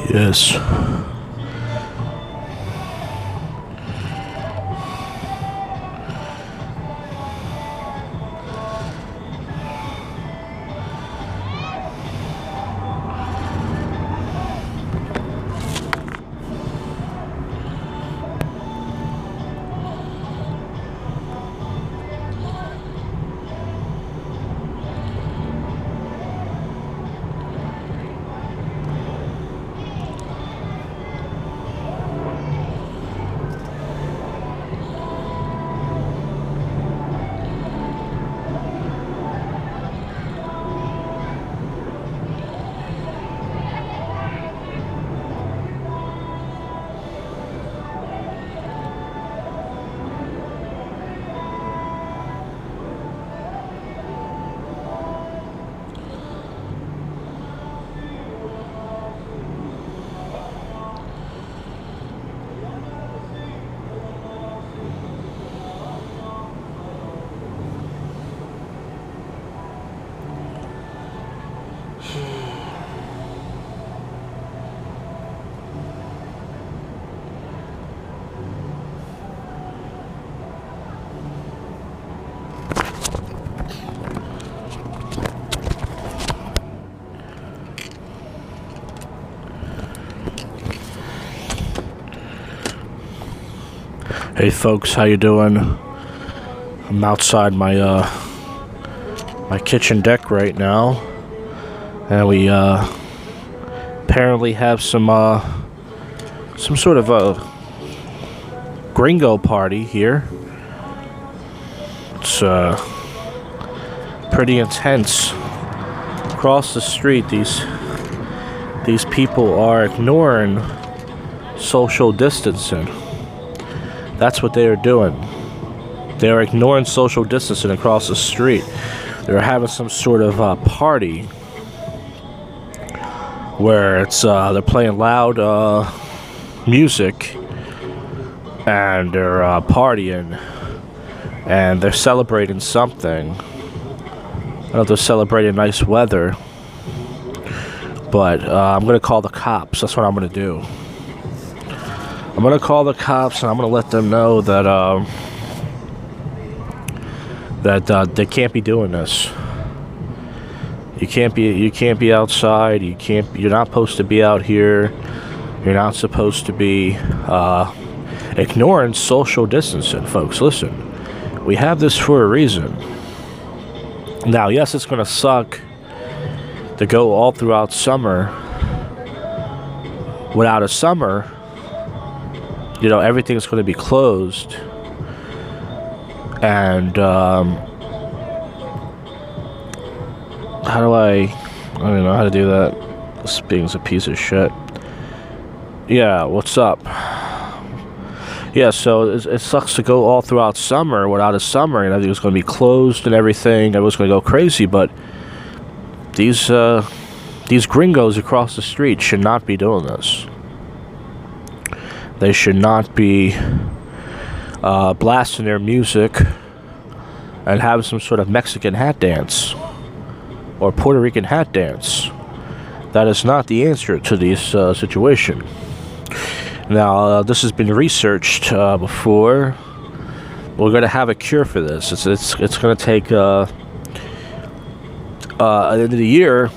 Yes. Hey folks, how you doing? I'm outside my kitchen deck right now, and we apparently have some sort of a gringo party here. It's pretty intense. Across the street, these people are ignoring social distancing. That's what they are doing. They are ignoring social distancing across the street. They're having some sort of party where it's they're playing loud music and they're partying and they're celebrating something. I don't know if they're celebrating nice weather, but I'm gonna call the cops. That's what I'm gonna do. I'm gonna call the cops and I'm gonna let them know that they can't be doing this. You can't be outside. You're not supposed to be out here. You're not supposed to be ignoring social distancing, folks. Listen, we have this for a reason. Now, yes, it's gonna suck to go all throughout summer without a summer. You know, everything's going to be closed, and how do I don't even know how to do that. This being's a piece of shit. Yeah, what's up? Yeah, so it sucks to go all throughout summer without a summer, and everything's going to be closed and everything. Everyone's going to go crazy, but these gringos across the street should not be doing this. They should not be blasting their music and have some sort of Mexican hat dance or Puerto Rican hat dance. That is not the answer to this situation. Now, this has been researched before. We're going to have a cure for this. It's going to take at the end of the year.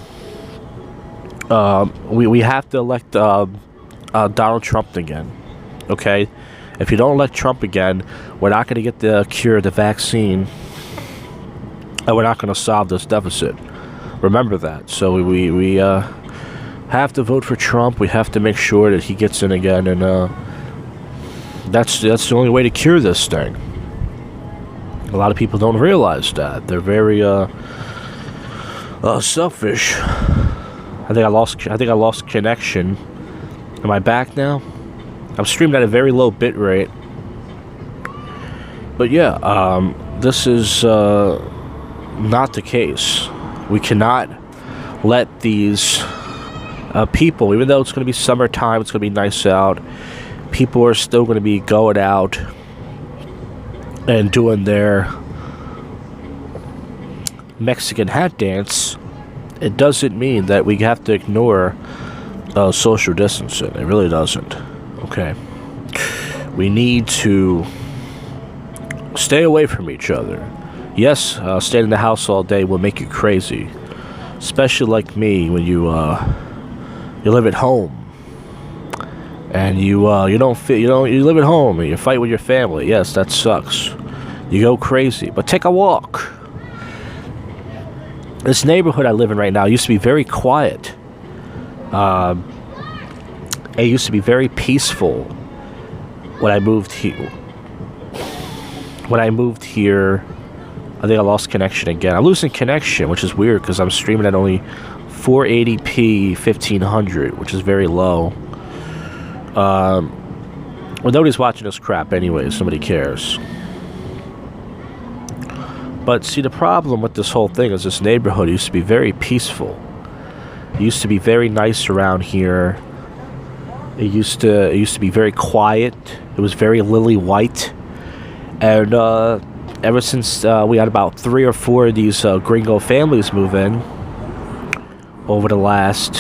We have to elect Donald Trump again. Okay, if you don't elect Trump again, we're not going to get the cure, the vaccine, and we're not going to solve this deficit. Remember that. So we have to vote for Trump. We have to make sure that he gets in again, and that's the only way to cure this thing. A lot of people don't realize that. They're very selfish. I think I lost connection. Am I back now? I'm streaming at a very low bit rate. But yeah, this is not the case. We cannot let these people, even though it's going to be summertime, it's going to be nice out, people are still going to be going out and doing their Mexican hat dance. It doesn't mean that we have to ignore social distancing. It really doesn't. Okay. We need to stay away from each other. Yes, staying in the house all day will make you crazy, especially like me when you live at home and you don't fit. You live at home and you fight with your family. Yes, that sucks. You go crazy, but take a walk. This neighborhood I live in right now used to be very quiet. It used to be very peaceful when I moved here. I think I lost connection again. I'm losing connection, which is weird because I'm streaming at only 480p 1500, which is very low. Well, nobody's watching this crap anyways. Nobody cares. But see, the problem with this whole thing is this neighborhood used to be very peaceful. It used to be very nice around here. It used to be very quiet. It was very lily white. And ever since we had about 3 or 4 of these gringo families move in over the last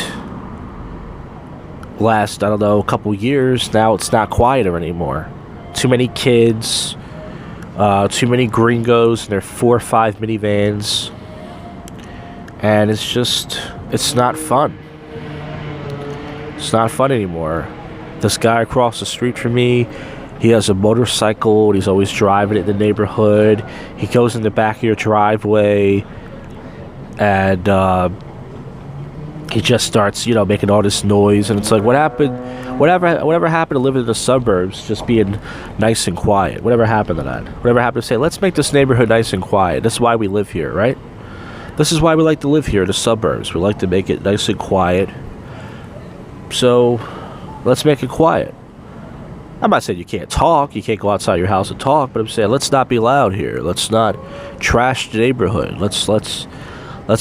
I don't know, couple years, now it's not quieter anymore. Too many kids, too many gringos in their 4 or 5 minivans, and it's not fun. It's not fun anymore. This guy across the street from me, he has a motorcycle and he's always driving it in the neighborhood. He goes in the back of your driveway and he just starts, making all this noise. And it's like, whatever happened to living in the suburbs, just being nice and quiet? Whatever happened to that? Whatever happened to say, let's make this neighborhood nice and quiet? This is why we live here, right? This is why we like to live here in the suburbs. We like to make it nice and quiet. So let's make it quiet. I'm not saying you can't talk, you can't go outside your house and talk, but I'm saying let's not be loud here. Let's not trash the neighborhood. Let's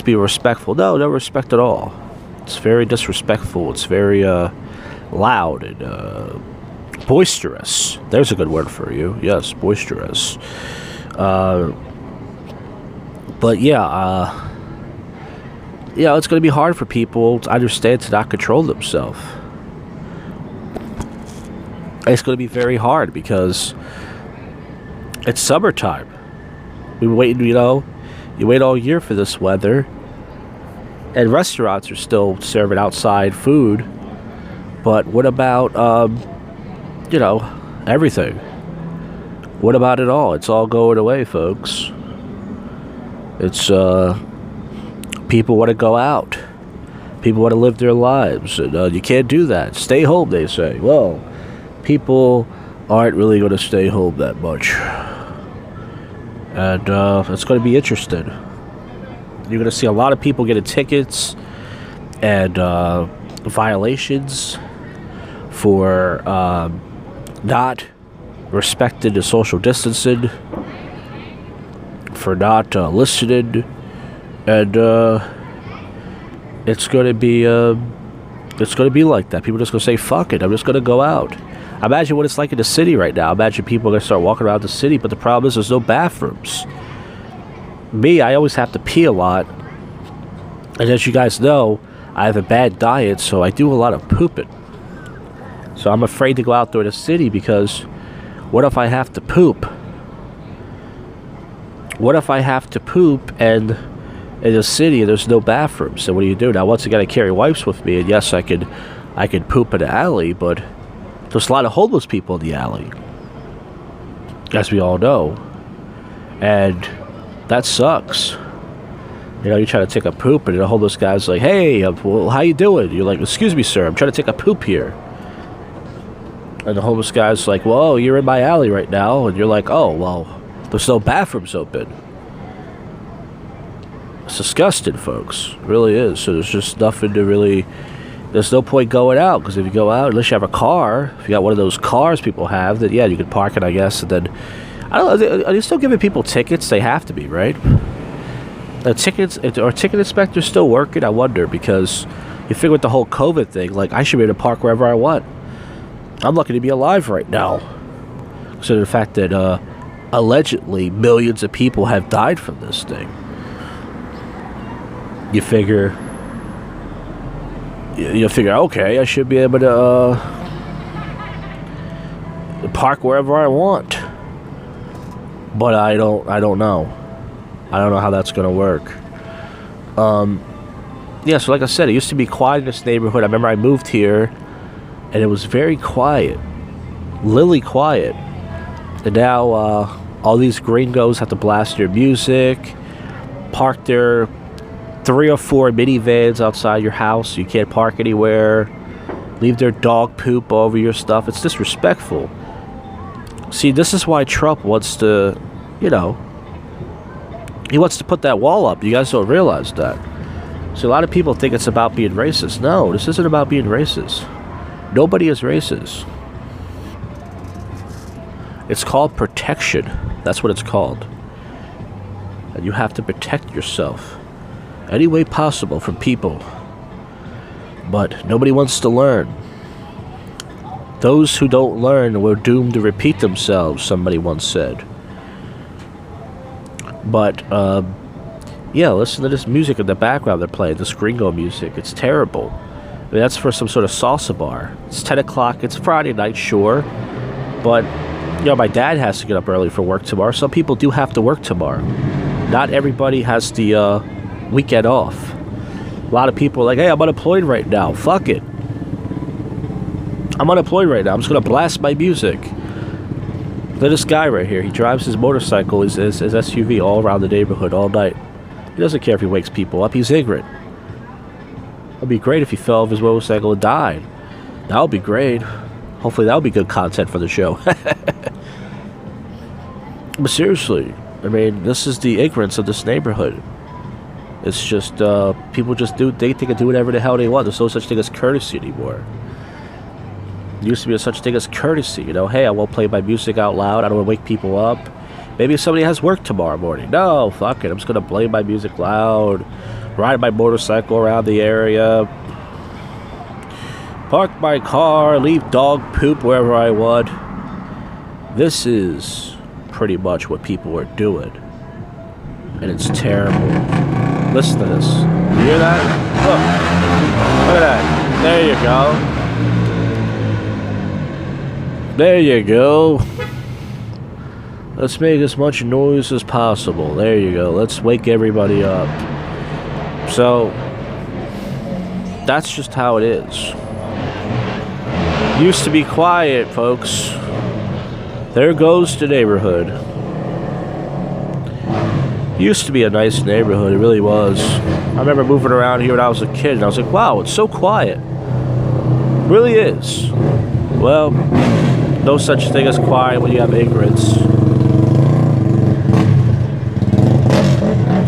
be respectful. No respect at all. It's very disrespectful. It's very loud and boisterous. There's a good word for you. Yes, boisterous. But yeah, it's going to be hard for people to understand, to not control themselves. It's going to be very hard because it's summertime. We wait, you wait all year for this weather, and restaurants are still serving outside food. But what about, everything? What about it all? It's all going away, folks. It's, people want to go out. People want to live their lives. And, you can't do that. Stay home, they say. Well, people aren't really going to stay home that much. And it's going to be interesting. You're going to see a lot of people getting tickets and violations for not respecting the social distancing, for not listening, and it's going to be like that. People are just going to say, fuck it, I'm just going to go out. Imagine what it's like in the city right now. Imagine people are going to start walking around the city, but the problem is there's no bathrooms. Me, I always have to pee a lot. And as you guys know, I have a bad diet, so I do a lot of pooping. So I'm afraid to go out there in the city because what if I have to poop? What if I have to poop and in the city and there's no bathrooms? So what do you do? Now, once again, I carry wipes with me, and yes, I could poop in the alley, but there's a lot of homeless people in the alley, as we all know, and that sucks. You try to take a poop, and the homeless guy's like, "Hey, well, how you doing?" You're like, "Excuse me, sir, I'm trying to take a poop here." And the homeless guy's like, "Well, you're in my alley right now," and you're like, "Oh, well, there's no bathrooms open." It's disgusting, folks. It really is. So there's just nothing to really. There's no point going out, because if you go out, unless you have a car, if you got one of those cars people have, then yeah, you can park it, I guess, and then, I don't know, are they still giving people tickets? They have to be, right? Are ticket inspectors still working? I wonder, because you figure with the whole COVID thing, like, I should be able to park wherever I want. I'm lucky to be alive right now. So the fact that, allegedly, millions of people have died from this thing. You figure you figure, okay, I should be able to park wherever I want. But I don't know. I don't know how that's gonna work. Yeah, so like I said, it used to be quiet in this neighborhood. I remember I moved here, and it was very quiet, lily quiet. And now all these gringos have to blast their music, park their 3 or 4 minivans outside your house. You can't park anywhere. Leave their dog poop all over your stuff. It's disrespectful. See, this is why Trump wants to, he wants to put that wall up. You guys don't realize that. So a lot of people think it's about being racist. No, this isn't about being racist. Nobody is racist. It's called protection. That's what it's called. And you have to protect yourself any way possible from people. But nobody wants to learn. Those who don't learn were doomed to repeat themselves, somebody once said. But, yeah, listen to this music in the background they're playing, this gringo music. It's terrible. I mean, that's for some sort of salsa bar. It's 10 o'clock. It's Friday night, sure. But, my dad has to get up early for work tomorrow. Some people do have to work tomorrow. Not everybody has the weekend off. A lot of people are like, hey, I'm unemployed right now. Fuck it. I'm unemployed right now. I'm just going to blast my music. Look at this guy right here. He drives his motorcycle, his SUV, all around the neighborhood all night. He doesn't care if he wakes people up. He's ignorant. It'd be great if he fell off his motorcycle and died. That would be great. Hopefully that would be good content for the show. But seriously, I mean, this is the ignorance of this neighborhood. It's just, people just they think of do whatever the hell they want. There's no such thing as courtesy anymore. There used to be a such thing as courtesy, hey, I won't play my music out loud. I don't want to wake people up. Maybe if somebody has work tomorrow morning. No, fuck it. I'm just going to play my music loud. Ride my motorcycle around the area. Park my car. Leave dog poop wherever I want. This is pretty much what people are doing. And it's terrible. Listen to this. You hear that? Look at that. There you go. There you go. Let's make as much noise as possible. There you go. Let's wake everybody up. So, that's just how it is. Used to be quiet, folks. There goes the neighborhood. Used to be a nice neighborhood. It really was. I remember moving around here when I was a kid, and I was like, wow, it's so quiet. It really is. Well, no such thing as quiet when you have ignorance.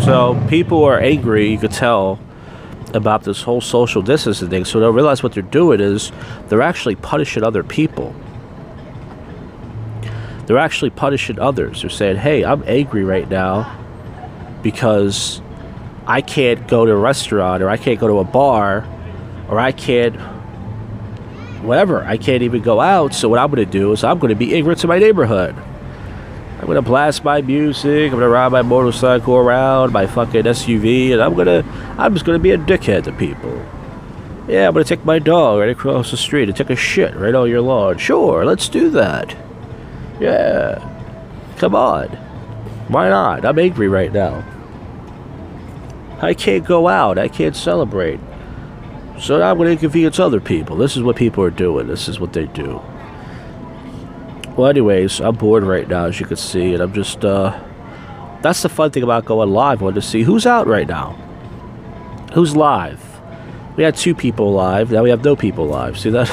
So people are angry, you could tell, about this whole social distancing thing. So they'll realize what they're doing is they're actually punishing other people. They're actually punishing others. They're saying, hey, I'm angry right now because I can't go to a restaurant, or I can't go to a bar, or I can't whatever. I can't even go out, so what I'm going to do is I'm going to be ignorant to my neighborhood. I'm going to blast my music, I'm going to ride my motorcycle around, my fucking SUV, and I'm just going to be a dickhead to people. Yeah, I'm going to take my dog right across the street and take a shit right on your lawn. Sure, let's do that. Yeah. Come on. Why not? I'm angry right now. I can't go out. I can't celebrate. So I'm going to inconvenience other people. This is what people are doing. This is what they do. Well, anyways, I'm bored right now, as you can see, and I'm just, that's the fun thing about going live. I want to see who's out right now. Who's live? We had 2 people live. Now we have no people live. See that?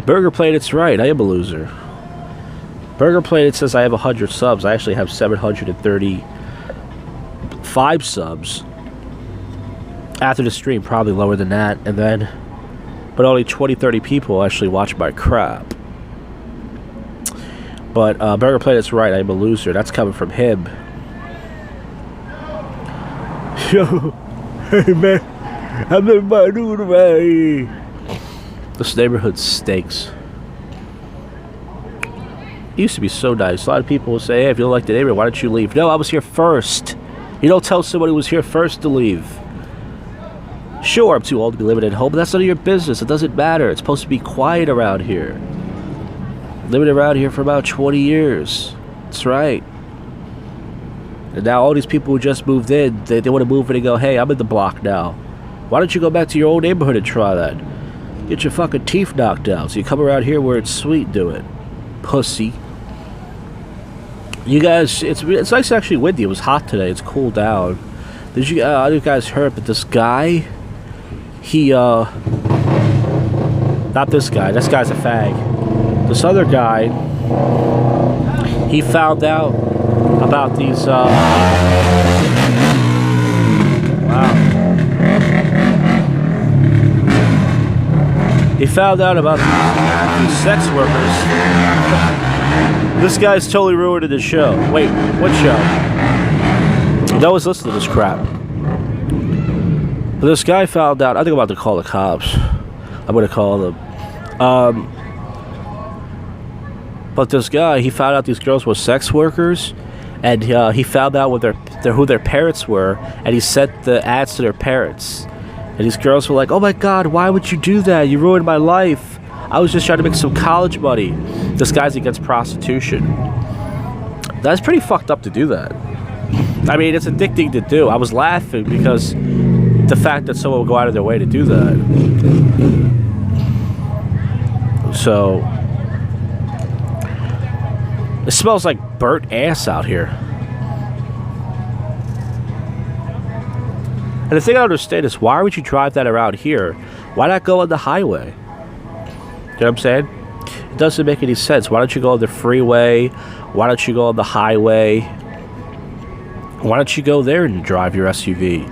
Burger Planet's right. I am a loser. Burger Planet says I have 100 subs. I actually have 735 subs. After the stream, probably lower than that, and then, but only 20-30 people actually watch my crap. But Burger Planet's right, I'm a loser. That's coming from him. Yo, hey man, I'm in my new way. This neighborhood stinks. It used to be so nice. A lot of people will say, hey, if you don't like the neighborhood, why don't you leave? No, I was here first. You don't tell someone who was here first to leave. Sure, I'm too old to be living at home, but that's none of your business. It doesn't matter. It's supposed to be quiet around here. Living around here for about 20 years. That's right. And now all these people who just moved in, they want to move in and go, hey, I'm in the block now. Why don't you go back to your old neighborhood and try that? Get your fucking teeth knocked out. So you come around here where it's sweet, do it. Pussy. You guys, it's nice actually windy. It was hot today. It's cooled down. Did you guys heard, but this guy, he, not this guy. This guy's a fag. This other guy, he found out about these, wow. He found out about these sex workers. This guy's totally ruining the show. Wait, what show? No one's listening to this crap. But this guy found out. I think I'm about to call the cops. I'm going to call them. But this guy, he found out these girls were sex workers, and he found out what who their parents were, and he sent the ads to their parents. And these girls were like, oh my god, why would you do that? You ruined my life. I was just trying to make some college money. This guy's against prostitution. That's pretty fucked up to do that. I mean, it's addicting to do. I was laughing because the fact that someone would go out of their way to do that. So, it smells like burnt ass out here. And the thing I don't understand is, why would you drive that around here? Why not go on the highway? You know what I'm saying? It doesn't make any sense. Why don't you go on the freeway? Why don't you go on the highway? Why don't you go there and drive your SUV?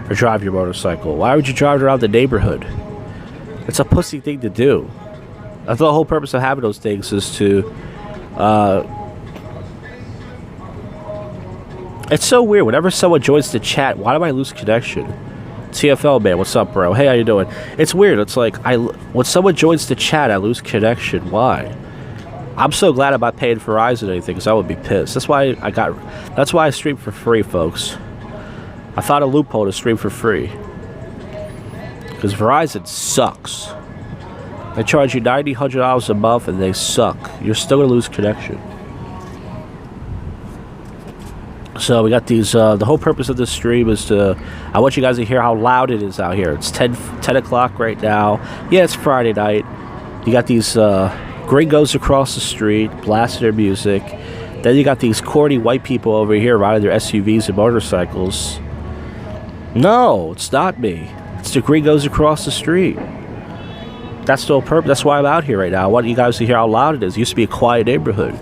Or drive your motorcycle? Why would you drive around the neighborhood? It's a pussy thing to do. I thought the whole purpose of having those things is to, it's so weird. Whenever someone joins the chat, why do I lose connection? TFL man, what's up, bro? Hey, how you doing? It's weird. It's like when someone joins the chat, I lose connection. Why? I'm so glad I'm not paying Verizon or anything, because I would be pissed. That's why I stream for free, folks. I found a loophole to stream for free. Because Verizon sucks. They charge you $90, $100 a month, and they suck. You're still gonna lose connection. So we got these, the whole purpose of this stream is I want you guys to hear how loud it is out here. It's 10 o'clock right now. Yeah, it's Friday night. You got these gringos across the street blasting their music. Then you got these corny white people over here riding their SUVs and motorcycles. No, it's not me. It's the gringos across the street. That's the whole purpose. That's why I'm out here right now. I want you guys to hear how loud it is. It used to be a quiet neighborhood.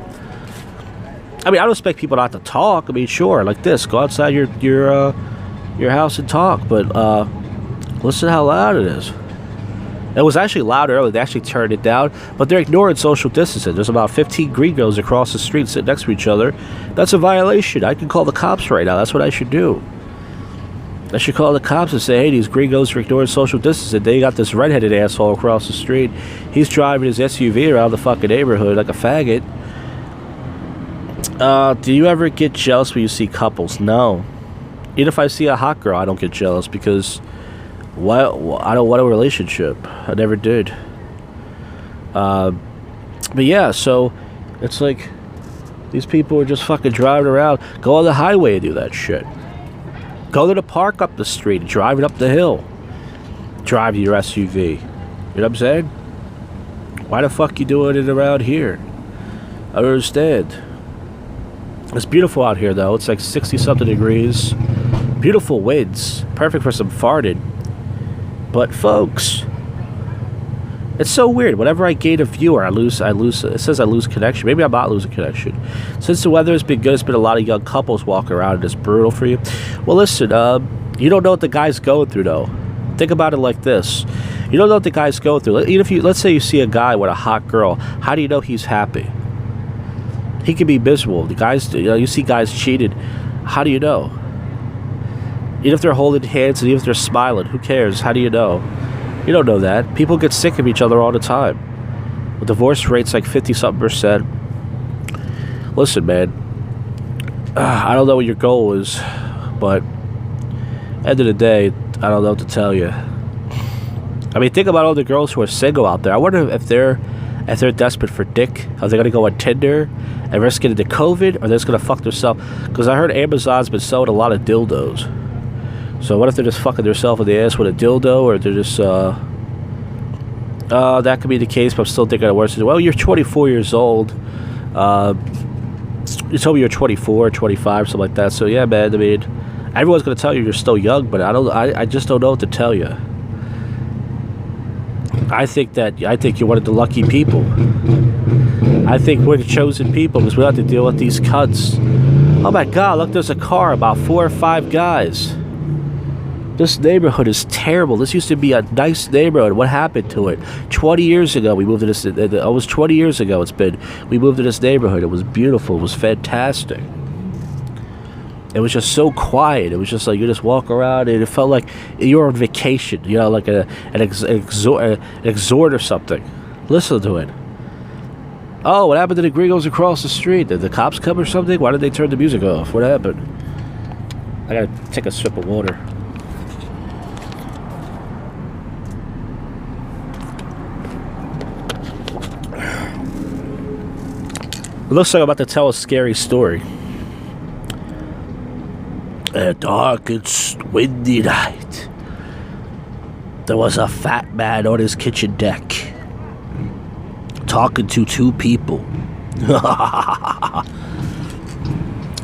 I mean, I don't expect people not to talk. I mean, sure, like this, go outside your house and talk, but listen to how loud it is. It was actually loud earlier. They actually turned it down, but they're ignoring social distancing. There's about 15 gringos across the street sitting next to each other. That's a violation. I can call the cops right now. That's what I should do. I should call the cops and say, hey, these gringos are ignoring social distancing. They got this redheaded asshole across the street. He's driving his SUV around the fucking neighborhood like a faggot. Do you ever get jealous when you see couples? No. Even if I see a hot girl, I don't get jealous because I don't want a relationship. I never did. But yeah, so it's like these people are just fucking driving around. Go on the highway and do that shit. Go to the park up the street and drive it up the hill. Drive your SUV. You know what I'm saying? Why the fuck you doing it around here? I don't understand. It's beautiful out here, though. It's like 60-something degrees. Beautiful winds. Perfect for some farting. But, folks, it's so weird. Whenever I gain a viewer, I lose. It says I lose connection. Maybe I'm not losing connection. Since the weather has been good, it's been a lot of young couples walking around, and it's brutal for you. Well, listen, you don't know what the guy's going through, though. Think about it like this. You don't know what the guy's going through. Even if let's say you see a guy with a hot girl, how do you know he's happy? He can be miserable. The guys, you see guys cheated. How do you know? Even if they're holding hands and even if they're smiling, who cares? How do you know? You don't know that. People get sick of each other all the time. The divorce rate's like 50-something%. Listen, man. I don't know what your goal is, but end of the day, I don't know what to tell you. I mean, think about all the girls who are single out there. I wonder if they're desperate for dick. Are they gonna go on Tinder and risk getting the COVID, or they're just gonna fuck themselves? Because I heard Amazon's been selling a lot of dildos. So what if they're just fucking themselves in the ass with a dildo, or they're just that could be the case, but I'm still thinking of worse. Well, you're 24 years old. You told me you're 24, 25, something like that. So yeah, man. I mean, everyone's gonna tell you you're still young, but I just don't know what to tell you. I think you're one of the lucky people. I think we're the chosen people because we don't have to deal with these cunts. Oh my God! Look, there's a car, about 4 or 5 guys. This neighborhood is terrible. This used to be a nice neighborhood. What happened to it? 20 years ago, we moved to this. Almost 20 years ago, we moved to this neighborhood. It was beautiful. It was fantastic. It was just so quiet. It was just like you just walk around and it felt like you were on vacation. You know, like an exhort or something. Listen to it. Oh, what happened to the gringos across the street? Did the cops come or something? Why did they turn the music off? What happened? I gotta take a sip of water. It looks like I'm about to tell a scary story. A dark and windy night, there was a fat man on his kitchen deck talking to 2 people. But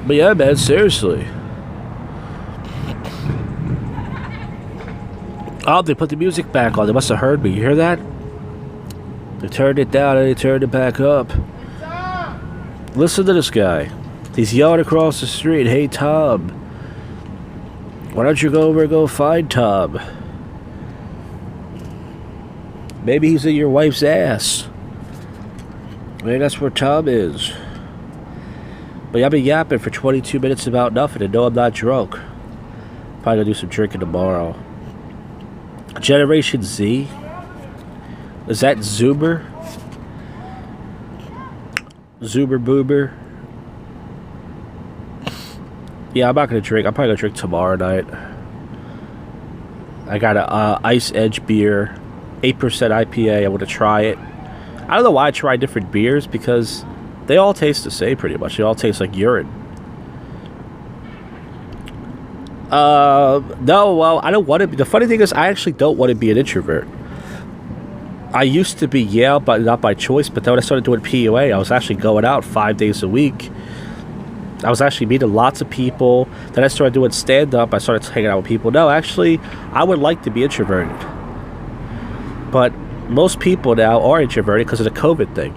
yeah, man, seriously. Oh, they put the music back on. They must have heard me. You hear that? They turned it down and they turned it back up. Listen to this guy. He's yelling across the street, "Hey, Tom. Why don't you go over and go find Tom? Maybe he's in your wife's ass. Maybe that's where Tom is." But I've been yapping for 22 minutes about nothing and no, I'm not drunk. Probably gonna do some drinking tomorrow. Generation Z? Is that Zoomer? Zoomer Boomer? Yeah, I'm not gonna drink. I'm probably gonna drink tomorrow night. I got a Ice Edge beer, 8% IPA. I want to try it. I don't know why I try different beers because they all taste the same pretty much. They all taste like urine. No, well, I don't want to be. The funny thing is, I actually don't want to be an introvert. I used to be, yeah, but not by choice. But then when I started doing PUA, I was actually going out 5 days a week. I was actually meeting lots of people. Then I started doing stand-up. I started hanging out with people. No, actually, I would like to be introverted. But most people now are introverted because of the COVID thing.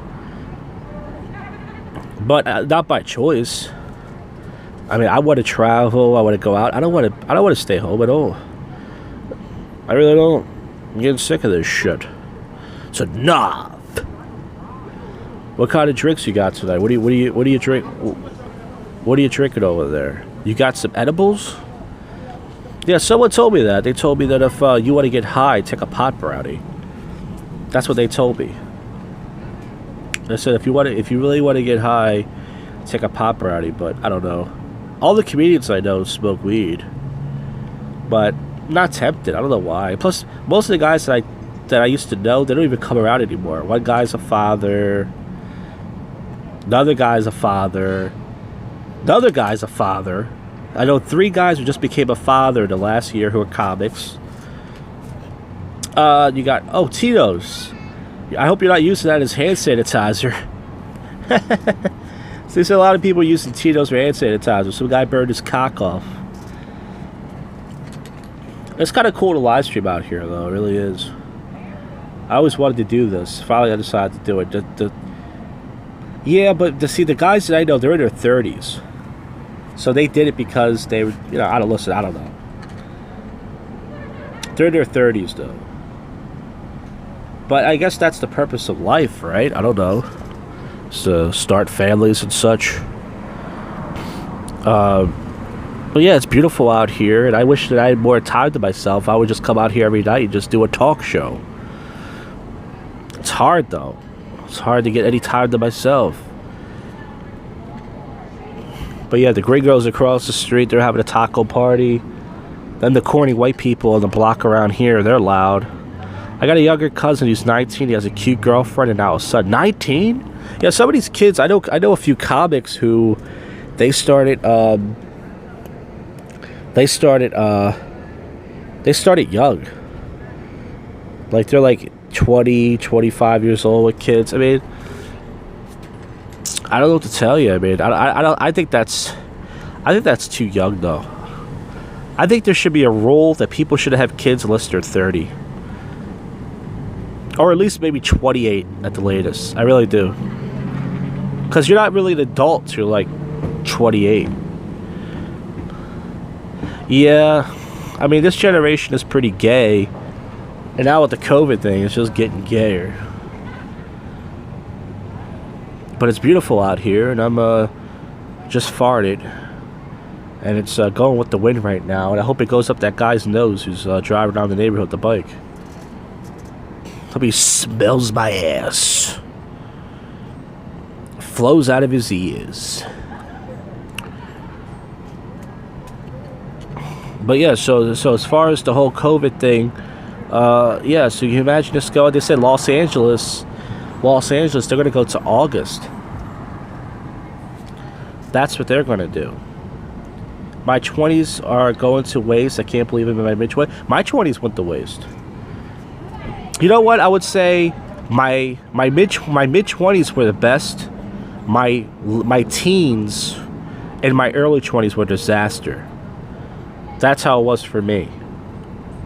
But not by choice. I mean, I want to travel. I want to go out. I don't want to stay home at all. I really don't. I'm getting sick of this shit. It's enough. What kind of drinks you got tonight? What do you drink? What are you drinking over there? You got some edibles? Yeah, someone told me that. They told me that if you want to get high, take a pot brownie. That's what they told me. They said if you really want to get high, take a pot brownie. But I don't know. All the comedians I know smoke weed, but I'm not tempted. I don't know why. Plus, most of the guys that I used to know, they don't even come around anymore. One guy's a father. Another guy's a father. Another guy's a father. I know 3 guys who just became a father in the last year who are comics. You got, Tito's. I hope you're not using that as hand sanitizer. So there's a lot of people using Tito's for hand sanitizer. Some guy burned his cock off. It's kind of cool to live stream out here, though. It really is. I always wanted to do this. Finally, I decided to do it. Yeah, but to see the guys that I know, they're in their 30s. So they did it because they were, I don't know. They're in their 30s, though. But I guess that's the purpose of life, right? I don't know. It's to start families and such. But yeah, it's beautiful out here, and I wish that I had more time to myself. I would just come out here every night and just do a talk show. It's hard, though. It's hard to get any time to myself. But yeah, the gringos across the street, they're having a taco party. Then the corny white people on the block around here, they're loud. I got a younger cousin who's 19. He has a cute girlfriend and now a son. 19? Yeah, some of these kids, I know a few comics who they started young. Like they're like 20, 25 years old with kids. I mean, I don't know what to tell you. I mean, I think that's too young though. I think there should be a rule that people should have kids unless they're 30. Or at least maybe 28 at the latest. I really do. Because you're not really an adult till like 28. Yeah. I mean, this generation is pretty gay. And now with the COVID thing, it's just getting gayer. But it's beautiful out here. And I'm just farted. And it's going with the wind right now. And I hope it goes up that guy's nose who's driving around the neighborhood with the bike. Hope he smells my ass. Flows out of his ears. But yeah, so as far as the whole COVID thing, yeah, so you can imagine this going. They said Los Angeles, they're going to go to August. That's what they're going to do. My 20s are going to waste. I can't believe it in my mid-20s. My 20s went to waste. You know what? I would say my mid-20s were the best. My teens and my early 20s were a disaster. That's how it was for me.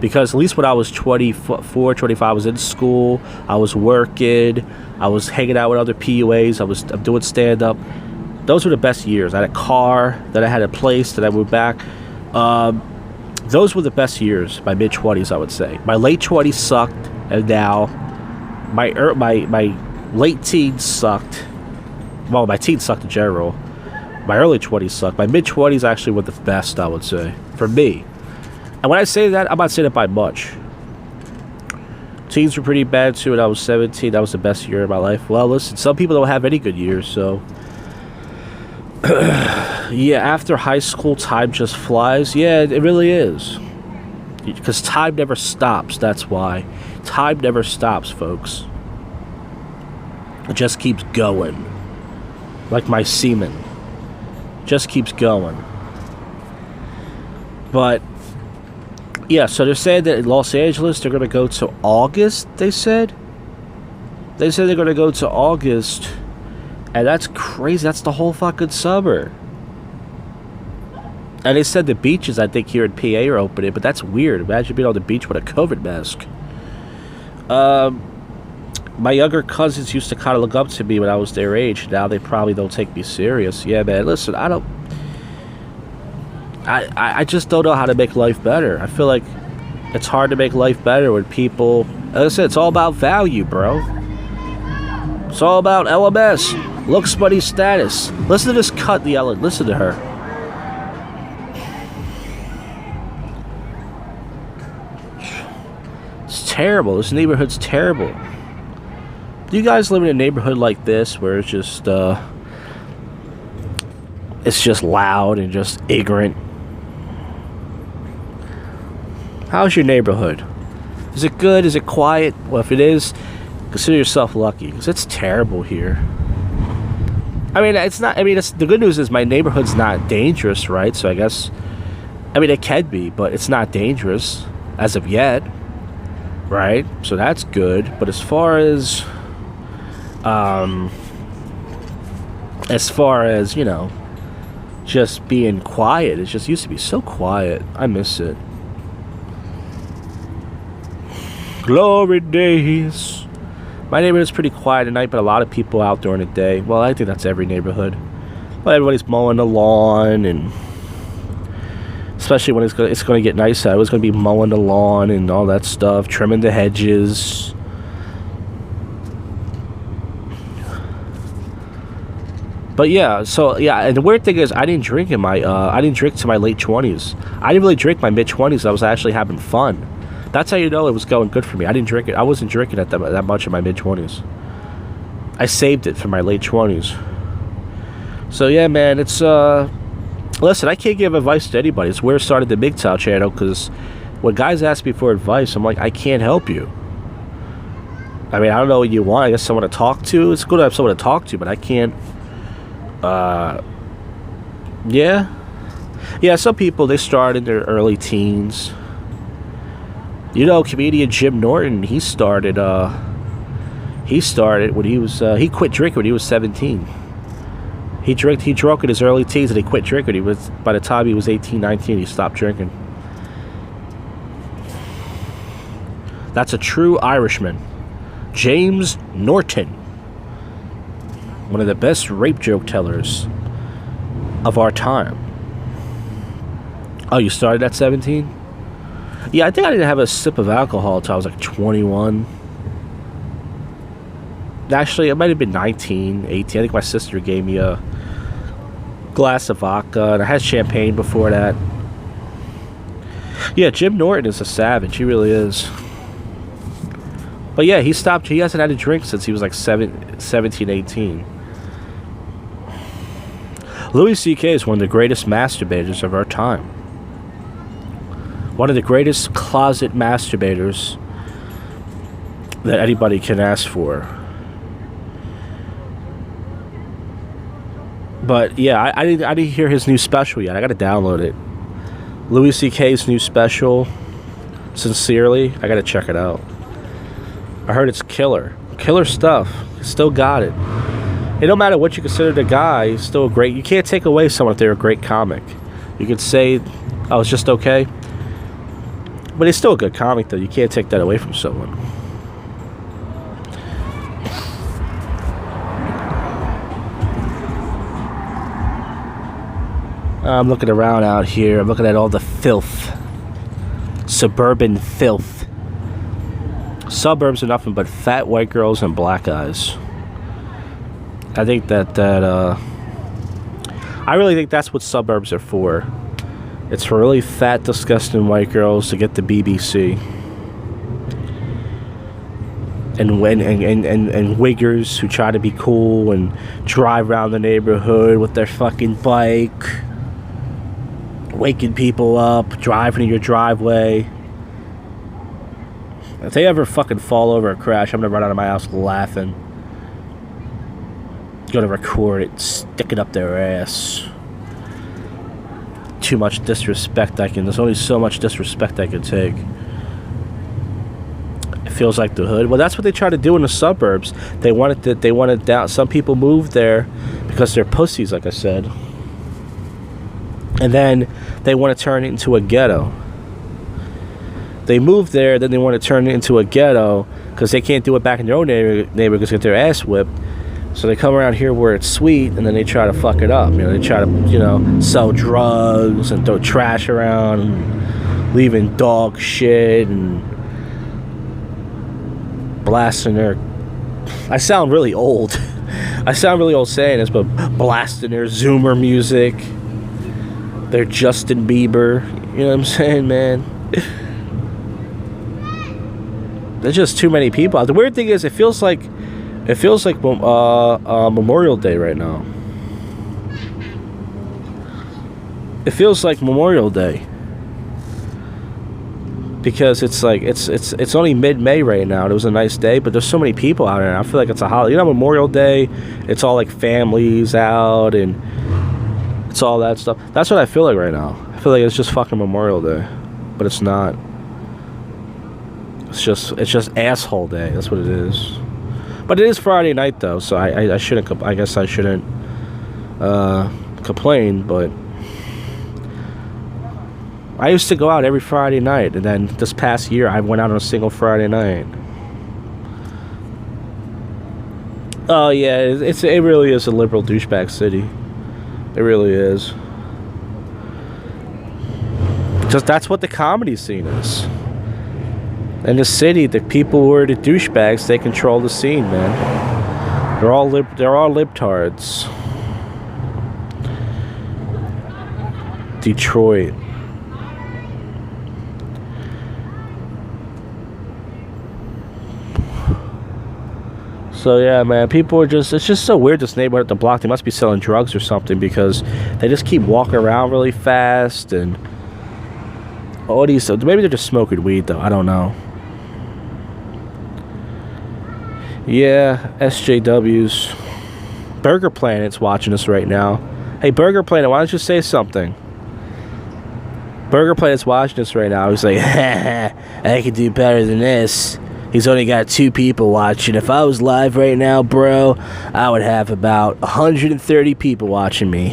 Because at least when I was 24, 25, I was in school, I was working, I was hanging out with other PUAs, I'm doing stand-up. Those were the best years. I had a car, then I had a place, then I moved back. Those were the best years, my mid-20s, I would say. My late 20s sucked, and now my late teens sucked. Well, my teens sucked in general. My early 20s sucked. My mid-20s actually were the best, I would say, for me. And when I say that, I'm not saying it by much. Teens were pretty bad, too, when I was 17. That was the best year of my life. Well, listen, some people don't have any good years, so... yeah, after high school, time just flies. Yeah, it really is. Because time never stops, that's why. Time never stops, folks. It just keeps going. Like my semen. Just keeps going. But, yeah, so they're saying that in Los Angeles, they're going to go to August, they said? They said they're going to go to August... And that's crazy. That's the whole fucking summer. And they said the beaches, I think, here in PA are opening. But that's weird. Imagine being on the beach with a COVID mask. My younger cousins used to kind of look up to me when I was their age. Now they probably don't take me serious. Yeah, man. Listen, I just don't know how to make life better. I feel like it's hard to make life better when people... Like I said, it's all about value, bro. It's all about LMS. Looks, money, status. Listen to this cut, the Ellen. Listen to her. It's terrible. This neighborhood's terrible. Do you guys live in a neighborhood like this where it's just loud and just ignorant? How's your neighborhood? Is it good? Is it quiet? Well, if it is, consider yourself lucky, because it's terrible here. I mean, it's not. I mean, the good news is my neighborhood's not dangerous, right? So I guess, I mean, it can be, but it's not dangerous as of yet, right? So that's good. But as far as you know, just being quiet, it just used to be so quiet. I miss it. Glory days. My neighborhood's pretty quiet at night, but a lot of people out during the day. Well, I think that's every neighborhood. But everybody's mowing the lawn, and especially when it's going to get nice out. It's going to be mowing the lawn and all that stuff, trimming the hedges. But yeah, so yeah, and the weird thing is, I didn't drink to my late 20s. I didn't really drink my mid 20s. I was actually having fun. That's how you know it was going good for me. I didn't drink it. I wasn't drinking it that much in my mid-20s. I saved it for my late 20s. So yeah, man, it's listen, I can't give advice to anybody. It's where I started the MGTOW channel, because when guys ask me for advice, I'm like, I can't help you. I mean, I don't know what you want. I guess someone to talk to. It's good to have someone to talk to, but I can't. Yeah. Yeah, some people, they start in their early teens. You know, comedian Jim Norton, he started when he was, he quit drinking when he was 17. He drunk in his early teens and he quit drinking. By the time he was 18, 19, he stopped drinking. That's a true Irishman. James Norton. One of the best rape joke tellers of our time. Oh, you started at 17? Yeah, I think I didn't have a sip of alcohol until I was like 21. Actually, it might have been 19, 18. I think my sister gave me a glass of vodka, and I had champagne before that. Yeah, Jim Norton is a savage. He really is. But yeah, he stopped. He hasn't had a drink since he was like 17, 18. Louis C.K. is one of the greatest masturbators of our time. One of the greatest closet masturbators that anybody can ask for. But yeah, I didn't hear his new special yet. I gotta download it. Louis C.K.'s new special, Sincerely. I gotta check it out. I heard it's killer stuff. Still got it. It don't matter what you consider the guy. He's still great. You can't take away someone if they're a great comic. You could say, "Oh, it's just okay," but he's still a good comic, though. You can't take that away from someone. I'm looking around out here. I'm looking at all the filth. Suburban filth. Suburbs are nothing but fat white girls and black guys. I think I really think that's what suburbs are for. It's for really fat, disgusting white girls to get the BBC. And wiggers who try to be cool and drive around the neighborhood with their fucking bike, waking people up, driving in your driveway. If they ever fucking fall over or crash, I'm gonna run out of my house laughing. Gonna record it, stick it up their ass. Too much disrespect there's only so much disrespect I can take. It feels like the hood. Well, that's what they try to do in the suburbs. They want it down. Some people move there because they're pussies, like I said. And then they want to turn it into a ghetto. They move there, then they want to turn it into a ghetto because they can't do it back in their own neighborhood because they get their ass whipped. So they come around here where it's sweet, and then they try to fuck it up. You know, they try to, sell drugs and throw trash around, and leaving dog shit and blasting their. I sound really old. I sound really old saying this, but blasting their Zoomer music, their Justin Bieber. You know what I'm saying, man? There's just too many people. The weird thing is, it feels like Memorial Day right now. It feels like Memorial Day because it's like it's only mid-May right now. It was a nice day, but there's so many people out there. I feel like it's a holiday. You know, Memorial Day, it's all like families out and it's all that stuff. That's what I feel like right now. I feel like it's just fucking Memorial Day, but it's not. It's just asshole day. That's what it is. But it is Friday night though, so I shouldn't. I guess I shouldn't complain. But I used to go out every Friday night, and then this past year I went out on a single Friday night. Oh yeah, it really is a liberal douchebag city. It really is. Because that's what the comedy scene is. In the city, the people who are the douchebags, they control the scene, man. They're all libtards. Detroit. So yeah, man, people are it's just so weird, this neighborhood at the block. They must be selling drugs or something because they just keep walking around really fast and all these, maybe they're just smoking weed though, I don't know. Yeah, SJWs. Burger Planet's watching us right now. Hey, Burger Planet, why don't you say something? Burger Planet's watching us right now. He's like, I could do better than this. He's only got 2 people watching. If I was live right now, bro, I would have about 130 people watching me.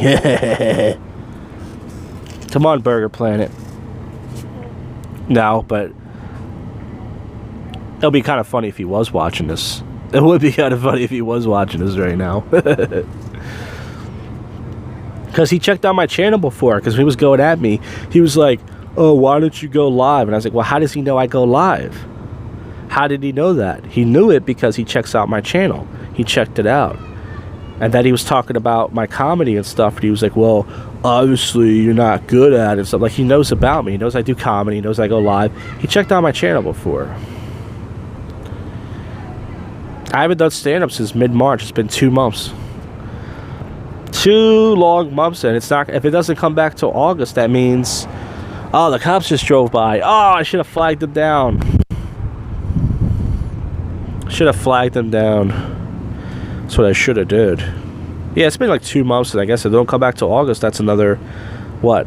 Come on, Burger Planet. No, but it'll be kind of funny if he was watching this. It would be kind of funny if he was watching this right now. Because he checked out my channel before, because he was going at me. He was like, oh, why don't you go live? And I was like, well, how does he know I go live? How did he know that? He knew it because he checks out my channel. He checked it out. And then he was talking about my comedy and stuff. And he was like, well, obviously you're not good at it and stuff. Like, he knows about me. He knows I do comedy. He knows I go live. He checked out my channel before. I haven't done stand-up since mid-March. It's been 2 months. 2 long months, and it's not. If it doesn't come back till August, that means, oh, the cops just drove by. Oh, I should have flagged them down. Should have flagged them down. That's what I should have did. Yeah, it's been like 2 months, and I guess if they don't come back till August, that's another, what,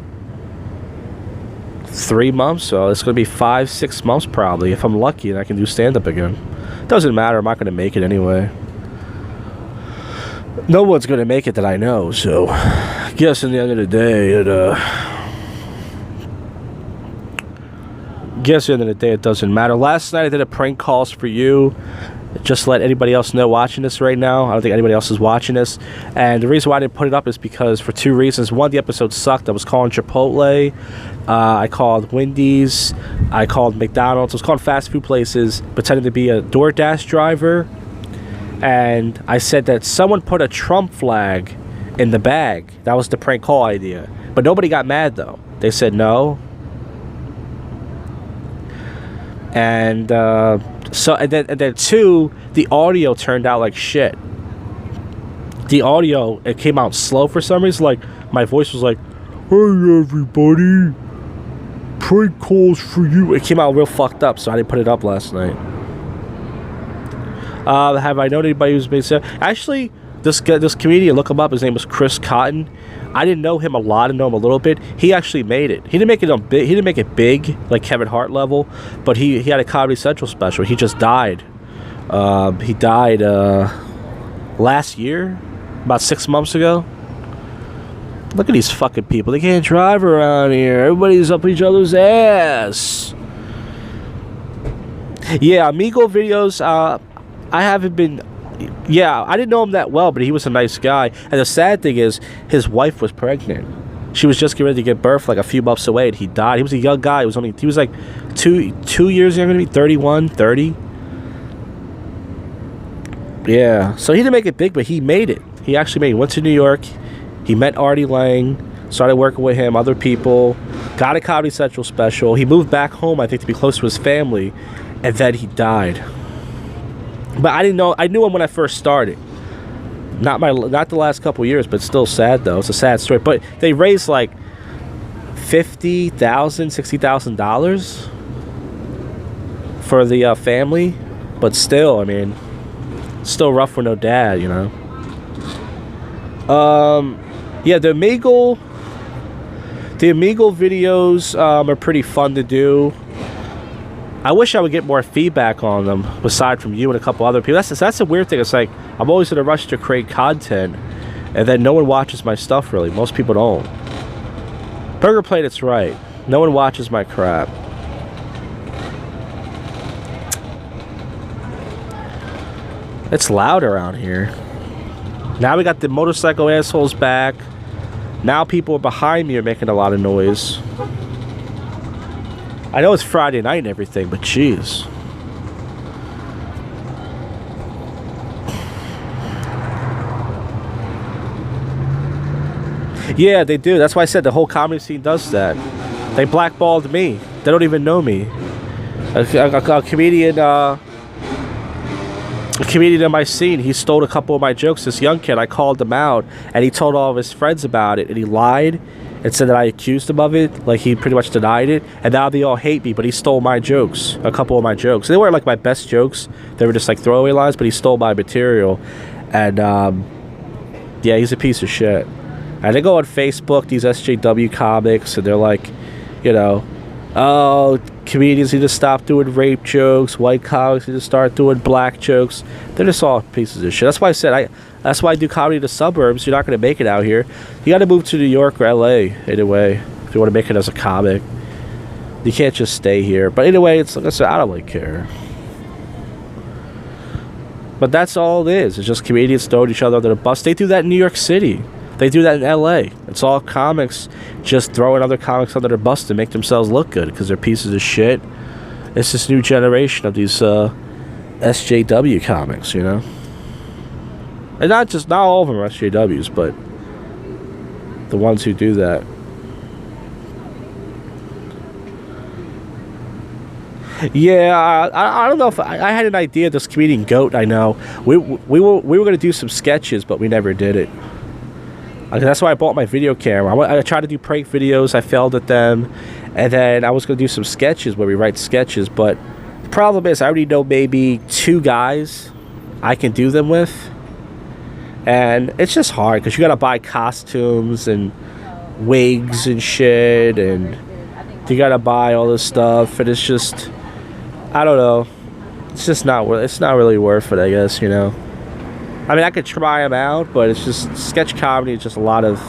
3 months? So it's gonna be 5-6 months probably, if I'm lucky and I can do stand-up again. Doesn't matter. I'm not gonna make it anyway. No one's gonna make it that I know, so I guess in the end of the day, it doesn't matter. Last night I did a prank calls for you. Just let anybody else know watching this right now. I don't think anybody else is watching this. And the reason why I didn't put it up is because for 2 reasons. One, the episode sucked. I was calling Chipotle. I called Wendy's. I called McDonald's. I was calling fast food places, pretending to be a DoorDash driver. And I said that someone put a Trump flag in the bag. That was the prank call idea. But nobody got mad, though. They said no. And then 2, the audio turned out like shit. The audio, it came out slow for some reason. Like, my voice was like, hey everybody, prank calls for you. It came out real fucked up, so I didn't put it up last night. Have I known anybody who's been said? Actually, this comedian, look him up. His name was Chris Cotton. I didn't know him a lot. I know him a little bit. He actually made it. He didn't make it big. He didn't make it big like Kevin Hart level, but he had a Comedy Central special. He just died. He died last year, about 6 months ago. Look at these fucking people. They can't drive around here. Everybody's up each other's ass. Yeah, Amigo videos. I haven't been. Yeah, I didn't know him that well, but he was a nice guy. And the sad thing is, his wife was pregnant. She was just getting ready to give birth, like a few months away, and he died. He was a young guy. He was like two years younger than me, 31, 30. Yeah, so he didn't make it big, but he made it. He actually made it. Went to New York. He met Artie Lang, started working with him, other people, got a Comedy Central special. He moved back home, I think, to be close to his family, and then he died. But I didn't know. I knew him when I first started. Not the last couple years, but still sad though. It's a sad story. But they raised like $50,000, $60,000 for the family. But still, I mean, still rough with no dad, you know. Yeah, the Omegle videos are pretty fun to do. I wish I would get more feedback on them, aside from you and a couple other people. That's a weird thing. It's like, I'm always in a rush to create content, and then no one watches my stuff, really. Most people don't. Burger Planet's right. No one watches my crap. It's loud around here. Now we got the motorcycle assholes back. Now people behind me are making a lot of noise. I know it's Friday night and everything, but jeez. Yeah, they do. That's why I said the whole comedy scene does that. They blackballed me. They don't even know me. A comedian in my scene, he stole a couple of my jokes. This young kid, I called him out, and he told all of his friends about it, and he lied, and said that I accused him of it. Like, he pretty much denied it, and now they all hate me, but he stole my jokes, a couple of my jokes. They weren't like my best jokes, they were just like throwaway lines, but he stole my material. And yeah, he's a piece of shit. And they go on Facebook, these SJW comics, and they're like, you know, oh, comedians need to stop doing rape jokes, white comics need to start doing black jokes. They're just all pieces of shit. That's why I said that's why I do comedy in the suburbs. You're not going to make it out here. You got to move to New York or LA anyway if you want to make it as a comic. You can't just stay here. But anyway, it's like I said, I don't really care. But that's all it is. It's just comedians throwing each other under the bus. They do that in New York City. They do that in LA. It's all comics just throwing other comics under the bus to make themselves look good because they're pieces of shit. It's this new generation of these SJW comics, you know? And not all of them are SJWs, but the ones who do that. Yeah, I don't know if I had an idea. This comedian Goat, I know, we were going to do some sketches, but we never did it. That's why I bought my video camera. I tried to do prank videos. I failed at them. And then I was going to do some sketches where we write sketches. But the problem is I already know maybe 2 guys I can do them with. And it's just hard because you got to buy costumes and wigs and shit. And you got to buy all this stuff. And it's just, I don't know. It's just not really worth it, I guess, you know. I mean, I could try them out, but it's just sketch comedy is just a lot of...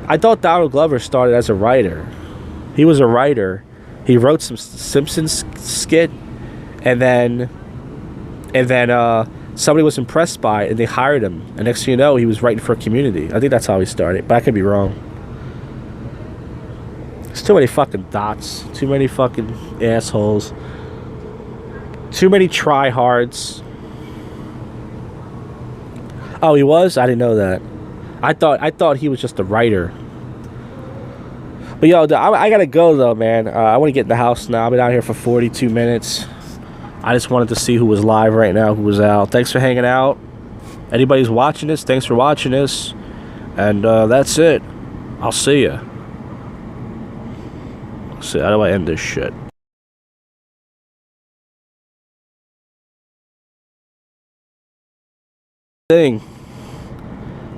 I thought Donald Glover started as a writer. He was a writer. He wrote some Simpsons skit, and then somebody was impressed by it, and they hired him. And next thing you know, he was writing for Community. I think that's how he started, but I could be wrong. There's too many fucking dots. Too many fucking assholes. Too many tryhards. Oh, he was? I didn't know that. I thought he was just a writer. But yo, I gotta go though, man. I want to get in the house now. I've been out here for 42 minutes. I just wanted to see who was live right now, who was out. Thanks for hanging out. Anybody's watching this, thanks for watching this. And that's it. I'll see ya. Let's see, how do I end this shit? Thing.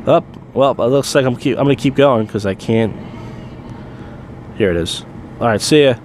Up. Well, it looks like I'm gonna keep going because I can't. Here it is. All right, see ya.